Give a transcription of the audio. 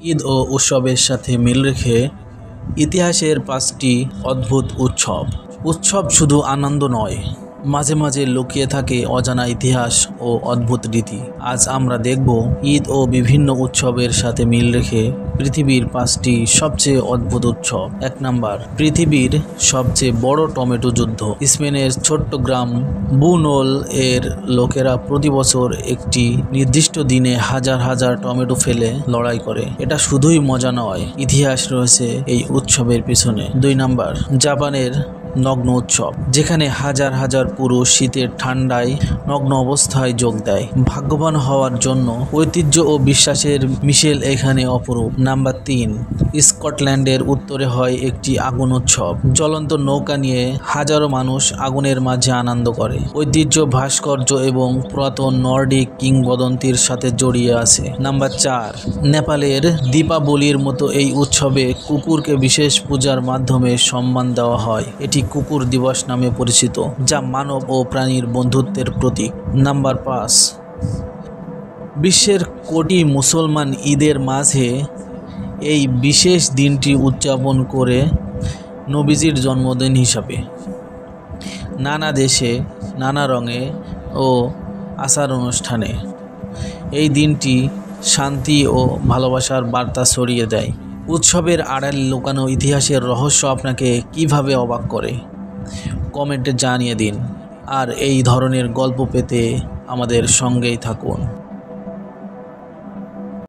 ঈদ ও উৎসবের সাথে মিল রেখে ইতিহাসের 5টি অদ্ভুত উৎসব। উৎসব শুধু আনন্দ নয়, মাঝে মাঝে লুকিয়ে থাকে অজানা ইতিহাস ও অদ্ভুত রীতি। আজ আমরা দেখব ঈদ ও বিভিন্ন উৎসবের সাথে মিল রেখে পৃথিবীর 5টি সবচেয়ে অদ্ভুত উৎসব। 1 নাম্বার, পৃথিবীর সবচেয়ে বড় টমেটো যুদ্ধ। স্পেনের ছোট্ট গ্রাম বুনোল এর লোকেরা প্রতি বছর একটি নির্দিষ্ট দিনে হাজার হাজার টমেটো ফেলে লড়াই করে। এটা শুধুই মজা নয়, ইতিহাস রয়েছে এই উৎসবের পিছনে। 2 নাম্বার, জাপানের নগ্ন উৎসব, যেখানে হাজার হাজার পুরুষ শীতের ঠান্ডায় নগ্ন অবস্থায় যোগ দেয় ভাগ্যবান হওয়ার জন্য। ঐতিহ্য ও বিশ্বাসের মিশেল এখানে অপরূপ। নাম্বার 3, স্কটল্যান্ডের উত্তরে হয় একটি আগুন উৎসব। জ্বলন্ত নৌকা নিয়ে হাজারো মানুষ আগুনের মাঝে আনন্দ করে। ঐতিহ্য, ভাস্কর্য এবং পুরাতন নর্ডিক কিংবদন্তির সাথে জড়িয়ে আছে। নাম্বার 4, নেপালের দীপাবলির মতো এই উৎসবে কুকুরকে বিশেষ পূজার মাধ্যমে সম্মান দেওয়া হয়। এটি কুকুর দিবস নামে পরিচিত, যা মানব ও প্রাণীর বন্ধুত্বের প্রতীক। নাম্বার 5, বিশ্বের কোটি মুসলমান ঈদের মাঝে এই বিশেষ দিনটি উদযাপন করে নবীজির জন্মদিন হিসাবে। নানা দেশে নানা রঙে ও আচার অনুষ্ঠানে এই দিনটি শান্তি ও ভালোবাসার বার্তা ছড়িয়ে দেয়। উৎসবের আড়ালে লুকানো ইতিহাসের রহস্য আপনাকে কিভাবে অবাক করে, কমেন্টে জানিয়ে দিন। আর এই ধরনের গল্প পেতে আমাদের সঙ্গেই থাকুন।